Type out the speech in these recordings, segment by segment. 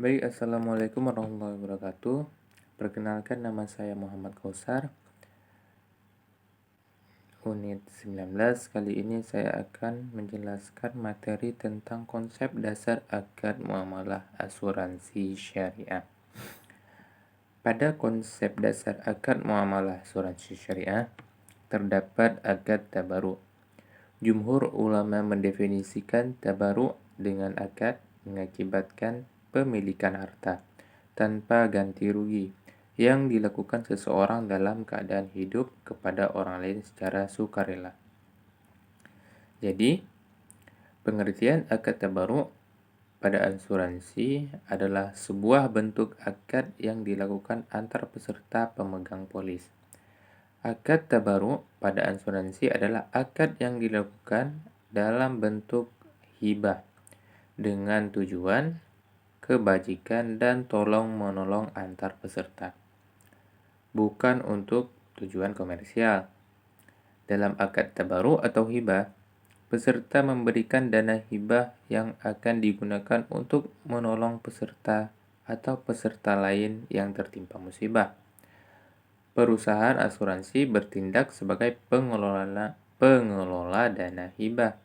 Baik, Assalamualaikum warahmatullahi wabarakatuh. Perkenalkan, nama saya Muhammad Kausar, unit 19. Kali ini saya akan menjelaskan materi tentang konsep dasar akad muamalah asuransi syariah. Pada konsep dasar akad muamalah asuransi syariah, terdapat akad tabaru. Jumhur ulama mendefinisikan tabaru dengan akad mengakibatkan pemilikan harta tanpa ganti rugi yang dilakukan seseorang dalam keadaan hidup kepada orang lain secara sukarela. Jadi, pengertian akad tabaru pada asuransi adalah sebuah bentuk akad yang dilakukan antar peserta pemegang polis. Akad tabaru pada asuransi adalah akad yang dilakukan dalam bentuk hibah dengan tujuan kebajikan dan tolong-menolong antar peserta, bukan untuk tujuan komersial. Dalam akad tabaru atau hibah, peserta memberikan dana hibah yang akan digunakan untuk menolong peserta atau peserta lain yang tertimpa musibah. Perusahaan asuransi bertindak sebagai pengelola dana hibah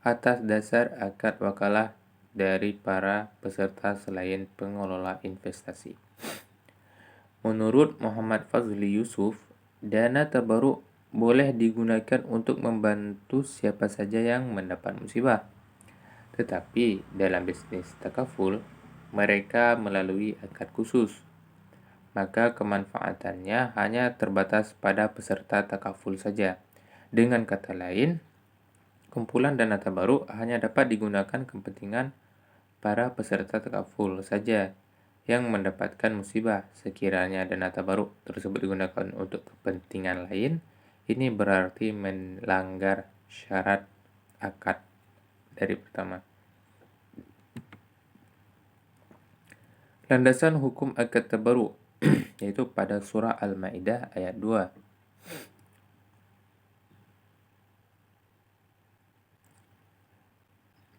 atas dasar akad wakalah dari para peserta selain pengelola investasi. Menurut Muhammad Fazli Yusuf, dana tabaru boleh digunakan untuk membantu siapa saja yang mendapat musibah. Tetapi dalam bisnis takaful, mereka melalui akad khusus. Maka kemanfaatannya hanya terbatas pada peserta takaful saja. Dengan kata lain, kumpulan dana tabaru hanya dapat digunakan kepentingan para peserta takaful saja yang mendapatkan musibah. Sekiranya dana tabaru tersebut digunakan untuk kepentingan lain, ini berarti melanggar syarat akad dari pertama. Landasan hukum akad tabaru yaitu pada surah Al-Maidah ayat 2.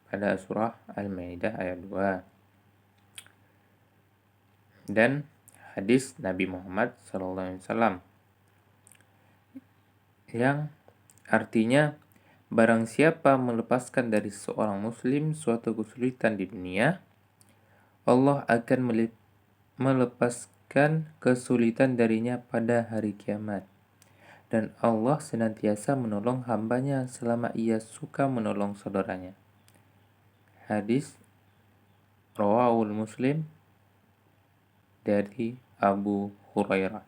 Pada surah Al-Maidah ayat 2. Dan hadis Nabi Muhammad SAW yang artinya, barang siapa melepaskan dari seorang muslim suatu kesulitan di dunia, Allah akan melepaskan kesulitan darinya pada hari kiamat. Dan Allah senantiasa menolong hambanya selama ia suka menolong saudaranya. Hadis Rawahul Muslim dari Abu Hurairah.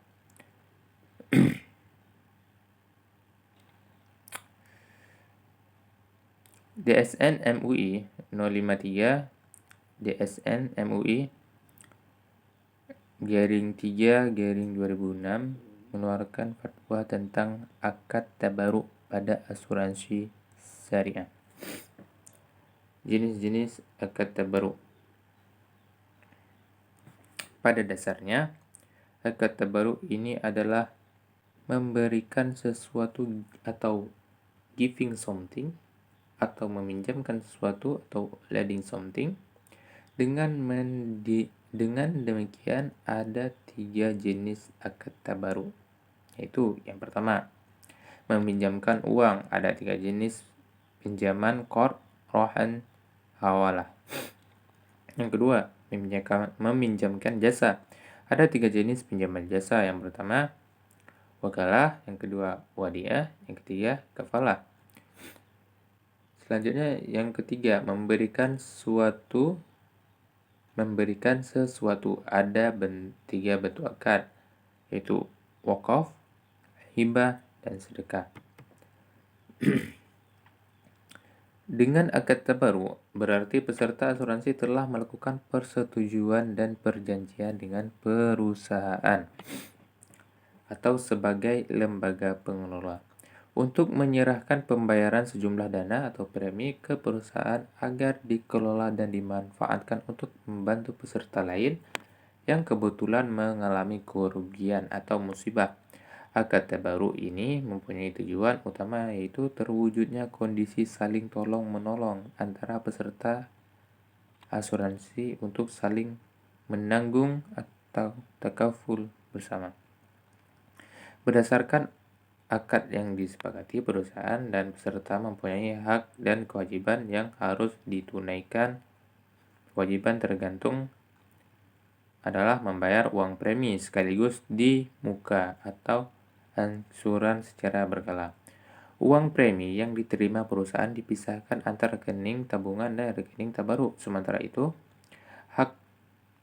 DSN MUI 053 DSN MUI _3/2006 mengeluarkan fatwa tentang akad tabaru pada asuransi syariah. Jenis-jenis akad tabaru. Pada dasarnya, akad tabaru ini adalah memberikan sesuatu atau giving something, atau meminjamkan sesuatu atau lending something. Dengan demikian ada 3 jenis akad tabaru, yaitu yang pertama, meminjamkan uang. Ada 3 jenis: pinjaman, qard, rohan, hawalah. Yang kedua, meminjamkan jasa. Ada 3 jenis pinjaman jasa. Yang pertama, wakalah. Yang kedua, wadiah. Yang ketiga, kafalah. Selanjutnya, yang ketiga, memberikan sesuatu. Ada 3 bentuk akad, yaitu wakaf, hibah, dan sedekah. Dengan akad tabaru, berarti peserta asuransi telah melakukan persetujuan dan perjanjian dengan perusahaan atau sebagai lembaga pengelola untuk menyerahkan pembayaran sejumlah dana atau premi ke perusahaan agar dikelola dan dimanfaatkan untuk membantu peserta lain yang kebetulan mengalami kerugian atau musibah. Akad tabaru ini mempunyai tujuan utama, yaitu terwujudnya kondisi saling tolong-menolong antara peserta asuransi untuk saling menanggung atau takaful bersama. Berdasarkan akad yang disepakati, perusahaan dan peserta mempunyai hak dan kewajiban yang harus ditunaikan. Kewajiban tergantung adalah membayar uang premi sekaligus di muka atau angsuran secara berkala. Uang premi yang diterima perusahaan dipisahkan antara rekening tabungan dan rekening tabaruk. Sementara itu, hak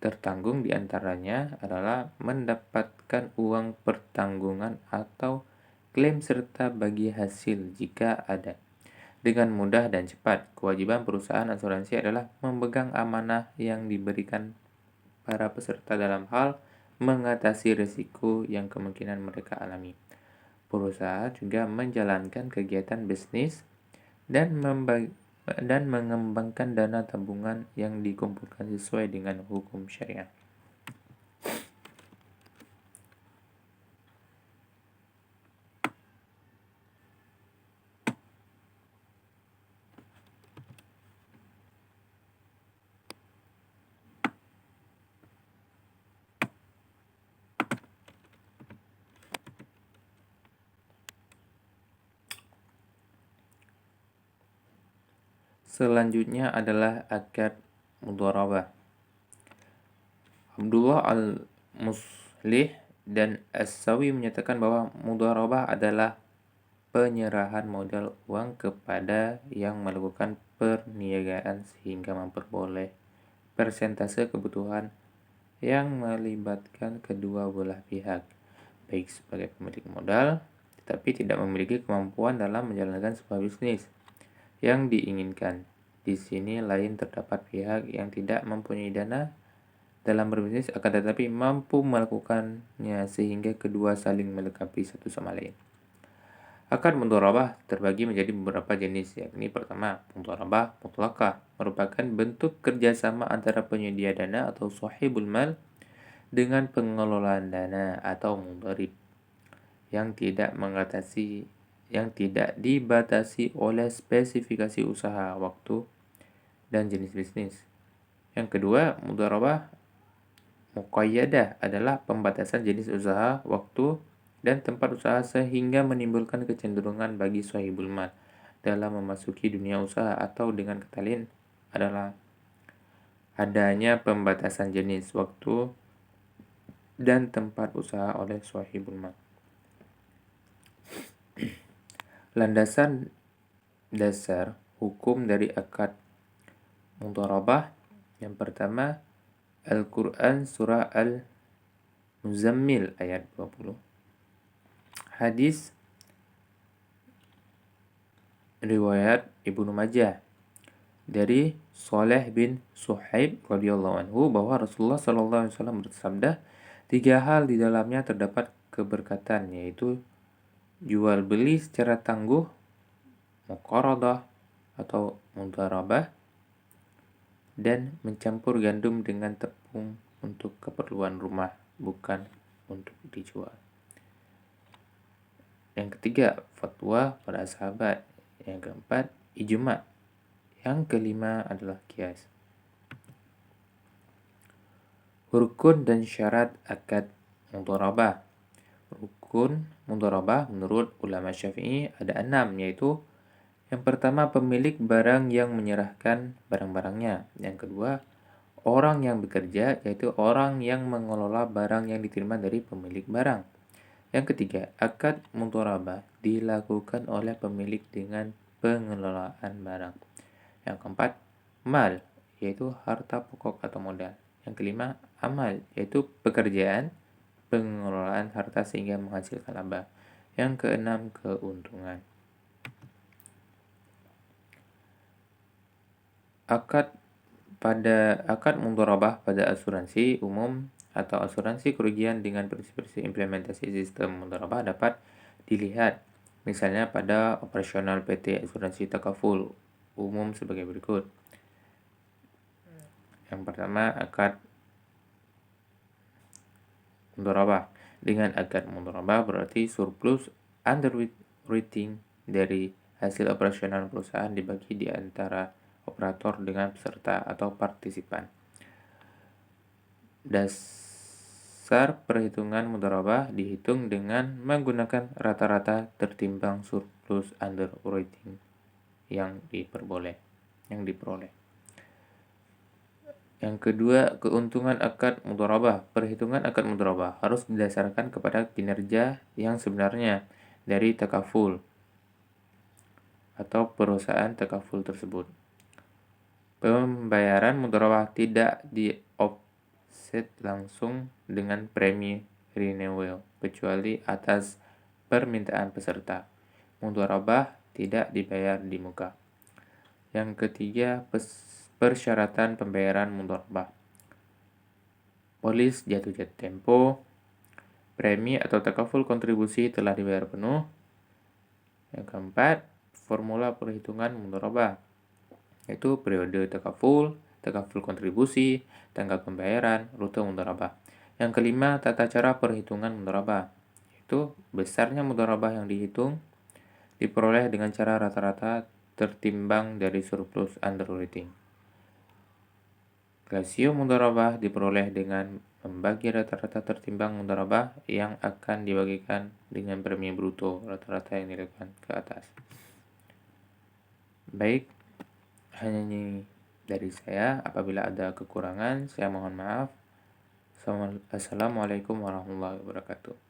tertanggung di antaranya adalah mendapatkan uang pertanggungan atau klaim serta bagi hasil jika ada. Dengan mudah dan cepat, kewajiban perusahaan asuransi adalah memegang amanah yang diberikan para peserta dalam hal mengatasi risiko yang kemungkinan mereka alami. Perusahaan juga menjalankan kegiatan bisnis dan mengembangkan dana tabungan yang dikumpulkan sesuai dengan hukum syariah. Selanjutnya adalah akad mudharabah. Abdullah Al-Muslih dan As-Sawi menyatakan bahwa mudharabah adalah penyerahan modal uang kepada yang melakukan perniagaan sehingga memperoleh persentase kebutuhan yang melibatkan kedua belah pihak, baik sebagai pemilik modal tetapi tidak memiliki kemampuan dalam menjalankan sebuah bisnis yang diinginkan. Di sini lain terdapat pihak yang tidak mempunyai dana dalam berbisnis akan tetapi mampu melakukannya sehingga kedua saling melengkapi satu sama lain. Akad mudharabah terbagi menjadi beberapa jenis, yakni pertama, mudharabah mutlaqah merupakan bentuk kerjasama antara penyedia dana atau sahibul mal dengan pengelola dana atau mudharib yang tidak dibatasi oleh spesifikasi usaha, waktu, dan jenis bisnis. Yang kedua, mudharabah muqayyadah adalah pembatasan jenis usaha, waktu, dan tempat usaha sehingga menimbulkan kecenderungan bagi sahibul mal dalam memasuki dunia usaha, atau dengan kata lain adalah adanya pembatasan jenis, waktu, dan tempat usaha oleh sahibul mal. Landasan dasar hukum dari akad mudharabah yang pertama, Al-Quran Surah Al-Muzammil ayat 20. Hadis riwayat Ibnu Majah dari Saleh bin Suhaib radhiyallahu anhu bahwa Rasulullah sallallahu alaihi wasallam bersabda, 3 hal di dalamnya terdapat keberkatan, yaitu jual beli secara tangguh, muqaradah atau mudharabah, dan mencampur gandum dengan tepung untuk keperluan rumah, bukan untuk dijual. Yang ketiga, fatwa para sahabat. Yang keempat, ijma'. Yang kelima adalah qiyas. Rukun dan syarat akad mudharabah. Rukun mudharabah menurut ulama Syafi'i ada 6, yaitu yang pertama, pemilik barang yang menyerahkan barang-barangnya. Yang kedua, orang yang bekerja, yaitu orang yang mengelola barang yang diterima dari pemilik barang. Yang ketiga, akad mudharabah dilakukan oleh pemilik dengan pengelolaan barang. Yang keempat, mal, yaitu harta pokok atau modal. Yang kelima, amal, yaitu pekerjaan pengelolaan harta sehingga menghasilkan laba. Yang keenam, keuntungan. Akad mudharabah pada asuransi umum atau asuransi kerugian dengan prinsip-prinsip implementasi sistem mudharabah dapat dilihat misalnya pada operasional PT Asuransi Takaful Umum sebagai berikut. Yang pertama, akad mudharabah. Dengan akad mudharabah berarti surplus underwriting dari hasil operasional perusahaan dibagi di antara operator dengan peserta atau partisipan. Dasar perhitungan mudharabah dihitung dengan menggunakan rata-rata tertimbang surplus underwriting yang diperoleh. Yang kedua, keuntungan akad mudharabah. Perhitungan akad mudharabah harus didasarkan kepada kinerja yang sebenarnya dari takaful atau perusahaan takaful tersebut. Pembayaran mudharabah tidak di-offset langsung dengan premi renewal kecuali atas permintaan peserta. Mudharabah tidak dibayar di muka. Yang ketiga, persyaratan pembayaran mudharabah. Polis jatuh tempo, premi atau takaful kontribusi telah dibayar penuh. Yang keempat, formula perhitungan mudharabah, yaitu periode takaful kontribusi, tanggal pembayaran, rute mudharabah. Yang kelima, tata cara perhitungan mudharabah, yaitu besarnya mudharabah yang dihitung diperoleh dengan cara rata-rata tertimbang dari surplus underwriting. Rasio mudharabah diperoleh dengan membagi rata-rata tertimbang mudharabah yang akan dibagikan dengan premi bruto rata-rata yang dilakukan ke atas. Baik, hanya ini dari saya. Apabila ada kekurangan, saya mohon maaf. Assalamualaikum warahmatullahi wabarakatuh.